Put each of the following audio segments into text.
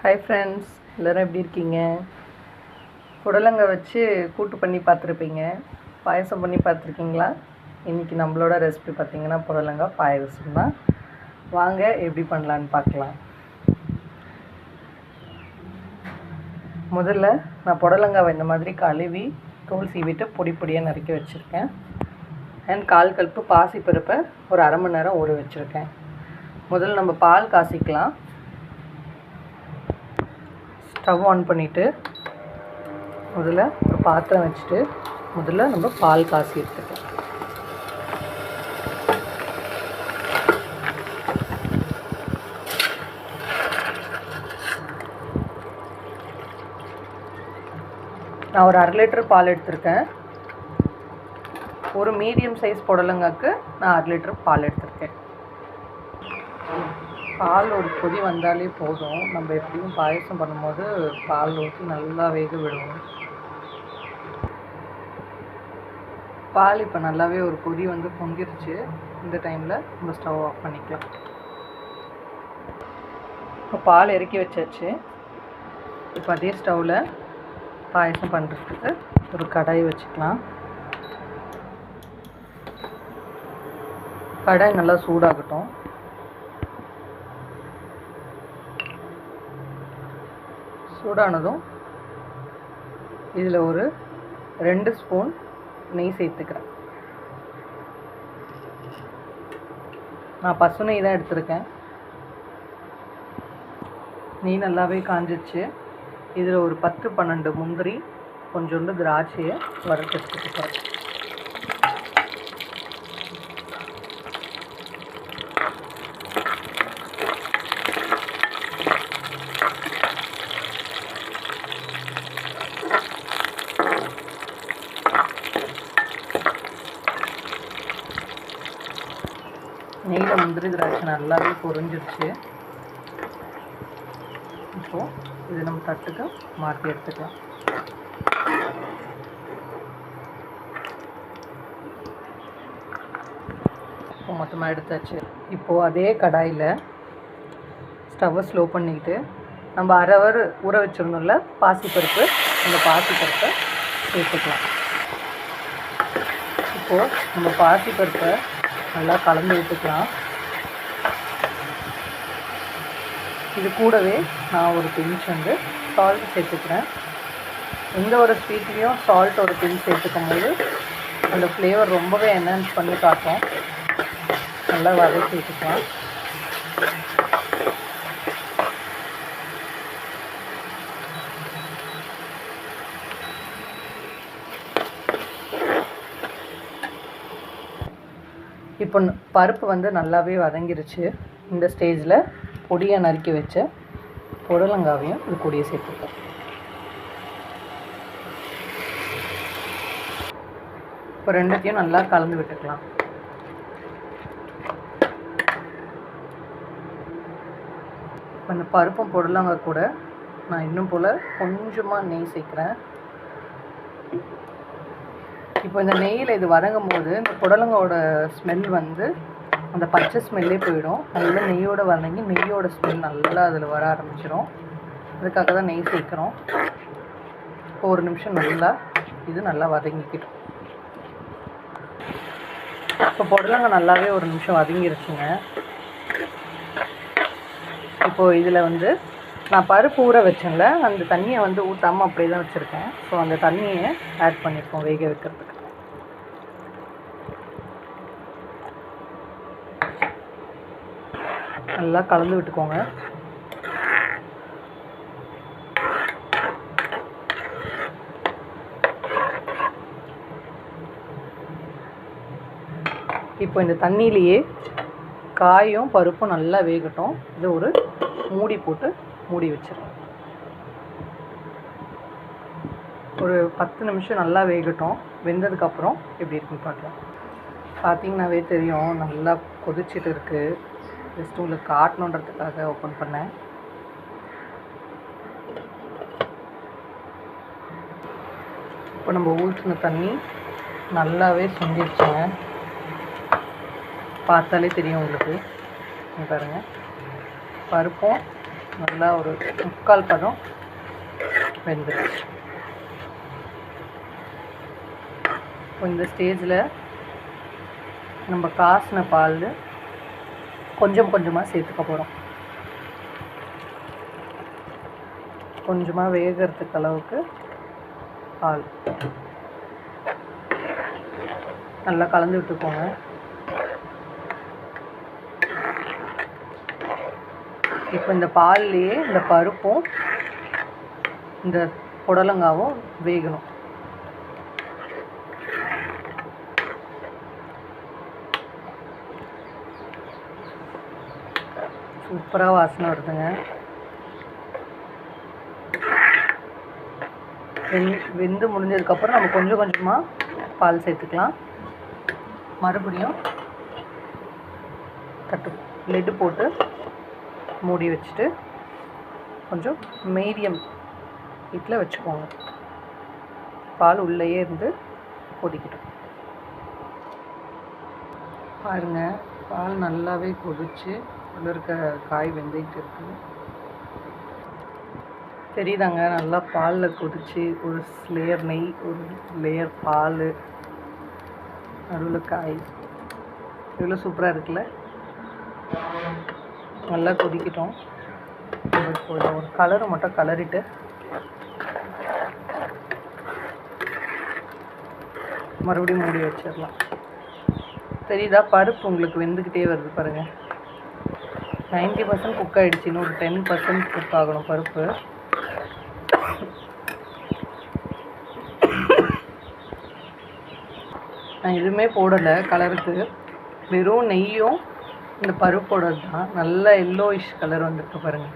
Hi friends, எல்லோரும் எப்படி இருக்கீங்க? புடலங்க வச்சு கூட்டு பண்ணி பார்த்துருப்பீங்க, பாயசம் பண்ணி பார்த்துருக்கீங்களா? இன்றைக்கி நம்மளோட ரெசிபி பார்த்திங்கன்னா புடலங்காய் பாயசம் தான். வாங்க எப்படி பண்ணலான்னு பார்க்கலாம். முதல்ல நான் புடலங்காவை இந்த மாதிரி கழுவி தோல் சீவிட்டு பொடி பொடியாக நறுக்கி வச்சுருக்கேன். அண்ட் 1/4 கப்பு பாசிப்பருப்பை ஒரு அரை மணி நேரம் ஊற வச்சுருக்கேன். முதல்ல நம்ம பால் காசிக்கலாம். ஸ்டவ் ஆன் பண்ணிவிட்டு முதல்ல ஒரு பாத்திரம் வச்சுட்டு முதல்ல நம்ம பால் காசி எடுத்துக்கலாம். நான் ஒரு 1/2 லிட்டர் பால் எடுத்திருக்கேன். ஒரு மீடியம் சைஸ் புடலங்காய்க்கு நான் 1/2 லிட்டர் பால் எடுத்திருக்கேன். பால் ஒரு கொதி வந்தாலே போதும். நம்ம எப்படியும் பாயசம் பண்ணும்போது பால் ஊற்றி நல்லா வேக விடுவோம். பால் இப்போ நல்லாவே ஒரு கொதி வந்து பொங்கிருச்சு. இந்த டைமில் நம்ம ஸ்டவ் ஆஃப் பண்ணிக்கலாம். இப்போ பால் இறக்கி வச்சாச்சு. இப்போ அதே ஸ்டவ்வில் பாயசம் பண்ணுறதுக்கு ஒரு கடாய் வச்சுக்கலாம். கடாய் நல்லா சூடாகட்டும். சூடானதும் இதில் ஒரு 2 ஸ்பூன் நெய் சேர்த்துக்கிறேன். நான் பசு நெய் தான் எடுத்திருக்கேன். நெய் நல்லாவே காஞ்சிச்சு. இதில் ஒரு 10-12 முந்திரி, கொஞ்சோண்டு திராட்சையை வறுத்து எடுத்துக்கிறேன். நெய்யில் முந்திரி திராட்சை நல்லாவே பொரிஞ்சிருச்சு. இப்போது இது நம்ம தட்டுக்கு மாற்றி எடுத்துக்கலாம். இப்போ மொத்தமாக எடுத்தாச்சு. இப்போது அதே கடாயில் ஸ்டவ்வை ஸ்லோ பண்ணிக்கிட்டு நம்ம 1/2 ஹவர் ஊற வச்சிடணும்ல பாசிப்பருப்பு, அந்த பாசிப்பருப்பை சேர்த்துக்கலாம். இப்போது நம்ம பாசிப்பருப்பை நல்லா கலந்து விட்டுக்கலாம். இது கூடவே நான் ஒரு பிஞ்ச் வந்து சால்ட் சேர்த்துக்கிறேன். எந்த ஒரு ஸ்வீட்லேயும் சால்ட் ஒரு பிஞ்ச் சேர்த்துக்கும் போது அந்த ஃப்ளேவர் ரொம்பவே என்ஹான்ஸ் பண்ணி காட்டும். நல்லா வதக்கி சேர்த்துக்கலாம். இப்போ பருப்பு வந்து நல்லாவே வதங்கிருச்சு. இந்த ஸ்டேஜில் பொடியாக நறுக்கி வச்ச புடலங்காவையும் இது பொடியை சேர்த்துக்கலாம். இப்போ ரெண்டுத்தையும் நல்லா கலந்து விட்டுக்கலாம். இப்போ இந்த பருப்பும் புடலங்காய் கூட நான் இன்னும் போல் கொஞ்சமாக நெய் சேர்க்குறேன். இப்போ இந்த நெய்யில் இது வதங்கும் போது இந்த புடலங்காவோட ஸ்மெல் வந்து அந்த பச்சை ஸ்மெல்லே போயிடும். நல்லா நெய்யோடு வதங்கி நெய்யோட ஸ்மெல் நல்லா அதில் வர ஆரம்பிச்சிடும். அதுக்காக தான் நெய் சேர்க்குறோம். இப்போ ஒரு நிமிஷம் நல்லா இது நல்லா வதங்கிக்கிட்டோம். இப்போ புடலங்காய் நல்லாவே ஒரு நிமிஷம் வதங்கிருச்சுங்க. இப்போது இதில் வந்து நான் பருப்பு ஊற வச்சேன்ல, அந்த தண்ணியை வந்து ஊற்றாமல் அப்படியே தான் வச்சுருக்கேன். ஸோ அந்த தண்ணியை ஆட் பண்ணியிருக்கோம் வேக வைக்கிறதுக்கு. நல்லா கலந்து விட்டுக்கோங்க. இப்போ இந்த தண்ணியிலேயே காயும் பருப்பும் நல்லா வேகட்டும். இது ஒரு மூடி போட்டு மூடி வச்சிடலாம். ஒரு 10 நிமிஷம் நல்லா வேகட்டும். வெந்ததுக்கப்புறம் எப்படி இருக்குன்னு பார்க்கலாம். பார்த்திங்கனாவே தெரியும் நல்லா கொதிச்சுட்டு இருக்குது. ஜஸ்ட் உங்களுக்கு காட்டணுன்றதுக்காக ஓப்பன் பண்ணேன். இப்போ நம்ம ஊற்றின தண்ணி நல்லாவே சுண்டிடுச்சுங்க. பார்த்தாலே தெரியும் உங்களுக்கு. பாருங்கள், பருப்பும் நல்லா ஒரு 3/4 பதம் வெந்துருச்சு. இப்போ இந்த ஸ்டேஜில் நம்ம காசின பால் கொஞ்சம் கொஞ்சமாக சேர்த்துக்க போகிறோம். கொஞ்சமாக வேகிறதுக்கு அளவுக்கு பால் நல்லா கலந்து விட்டுக்கோங்க. இப்போ இந்த பால்லையே இந்த பருப்பும் இந்த புடலங்காவும் வேகணும். சூப்பராக வாசனை வருதுங்க. வெந்து முடிஞ்சதுக்கப்புறம் நம்ம கொஞ்சம் கொஞ்சமாக பால் சேர்த்துக்கலாம். மறுபடியும் லெட்டு போட்டு மூடி வச்சுட்டு கொஞ்சம் மீடியம் ஹீட்டில் வச்சுக்கோங்க. பால் உள்ளேயே இருந்து கொதிக்கட்டும். பாருங்கள், பால் நல்லாவே கொதிச்சு உள்ள இருக்க காய் வெந்துக்கிட்டு இருக்குது. தெரியுதாங்க, நல்லா பாலில் கொதிச்சு ஒரு லேயர் நெய், ஒரு லேயர் பால், நடுவில் காய், இவ்வளோ சூப்பராக இருக்குல்ல. நல்லா கொதிக்கிட்டோம். ஒரு கலரை மட்டும் கலரிட்டு மறுபடியும் மூடி வச்சிடலாம். தெரியுதா, பருப்பு உங்களுக்கு வெந்துக்கிட்டே வருது பாருங்கள். 90% குக் ஆகிடுச்சு. இன்னும் ஒரு 10% குக் ஆகணும் பருப்பு. நான் எதுவுமே போடலை கலருக்கு, வெறும் நெய்யும் இந்த பருப்போட தான். நல்ல எல்லோயிஷ் கலர் வந்துருக்கு பாருங்கள்.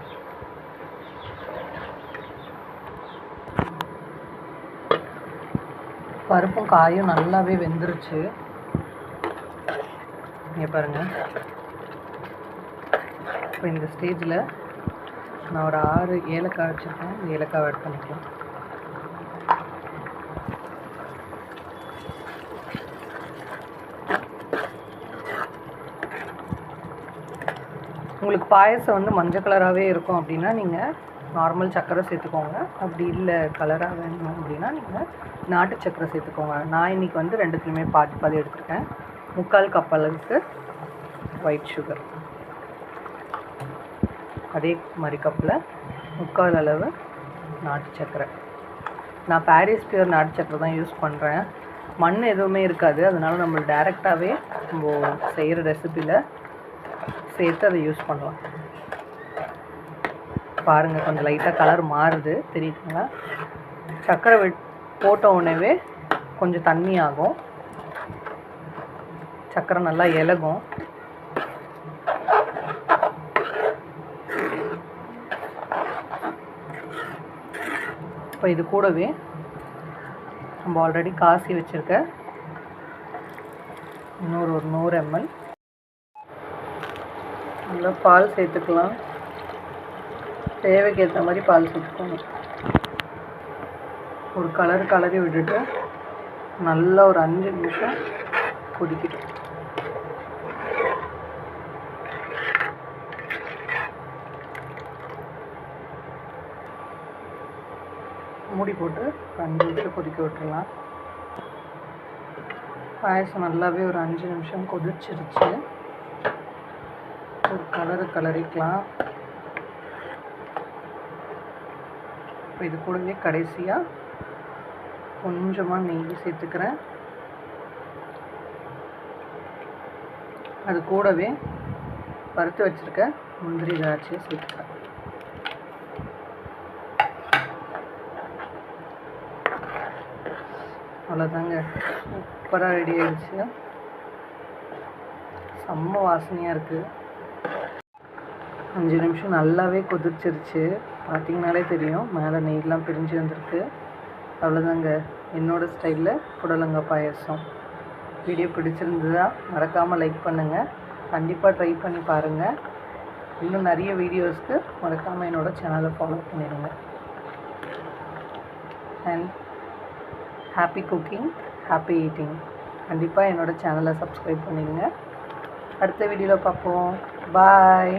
பருப்பும் காயும் நல்லாவே வெந்துருச்சு. இங்கே பாருங்கள். இப்போ இந்த ஸ்டேஜில் நான் ஒரு 6 ஏலக்காய் வச்சுருக்கேன். இந்த ஏலக்காய் ஆட் பண்ணிக்கலாம். உங்களுக்கு பாயசம் வந்து மஞ்சள் கலராகவே இருக்கும் அப்படின்னா நீங்கள் நார்மல் சர்க்கரை சேர்த்துக்கோங்க. அப்படி இல்லை கலராக வேணும் அப்படின்னா நீங்கள் நாட்டு சர்க்கரை சேர்த்துக்கோங்க. நான் இன்றைக்கி வந்து ரெண்டுத்துலையுமே பாதி எடுத்துருக்கேன். 3/4 கப் அளவுக்கு ஒயிட் சுகர், அதே மாதிரி கப்பில் 3/4 அளவு நாட்டு சர்க்கரை. நான் பாரிஸ் பியூர் நாட்டு சர்க்கரை தான் யூஸ் பண்ணுறேன். மண் எதுவுமே இருக்காது, அதனால் நம்ம டைரெக்டாகவே நம்ம செய்கிற ரெசிப்பியில் சேர்த்து அதை யூஸ் பண்ணலாம். பாருங்கள், கொஞ்சம் லைட்டாக கலர் மாறுது, தெரியுதுங்களா. சர்க்கரை போட்ட உடனே கொஞ்சம் தண்ணி ஆகும், சர்க்கரை நல்லா இலகும். இப்போ இது கூடவே நம்ம ஆல்ரெடி காசி வச்சுருக்க இன்னொரு 100 ml நல்லா பால் சேர்த்துக்கலாம். தேவைக்கு ஏற்ற மாதிரி பால் சேர்த்துக்கோங்க. ஒரு கலரி விட்டுட்டு நல்லா ஒரு 5 நிமிஷம் கொதிக்கிட்டு மூடி போட்டு 5 நிமிஷம் கொதிக்க விட்டுடலாம். பாயசம் நல்லாவே ஒரு 5 நிமிஷம் கொதிச்சிருச்சு. ஒரு கலரிக்கலாம். இப்போ இது கூடவே கடைசியாக கொஞ்சமாக நெய் சேர்த்துக்கிறேன். அது கூடவே வறுத்து வச்சுருக்க முந்திரி திராட்சையை சேர்த்துக்கிறேன். அவ்வளோதாங்க, சூப்பராக ரெடி ஆகிடுச்சு. செம்ம வாசனையாக இருக்குது. 5 நிமிஷம் நல்லாவே கொதிச்சிருச்சு. பார்த்திங்கனாலே தெரியும், மேலே நெய்லாம் பிரிஞ்சு வந்திருக்கு. அவ்வளோதாங்க, என்னோடய ஸ்டைலில் புடலங்காய் பாயசம். வீடியோ பிடிச்சிருந்ததா மறக்காமல் லைக் பண்ணுங்கள். கண்டிப்பாக ட்ரை பண்ணி பாருங்கள். இன்னும் நிறைய வீடியோஸ்க்கு மறக்காமல் என்னோடய சேனலை ஃபாலோ பண்ணிடுங்க. And happy cooking, happy eating. கண்டிப்பாக என்னோடய சேனலை சப்ஸ்கிரைப் பண்ணிடுங்க. அடுத்த வீடியோவில் பார்ப்போம். பாய்.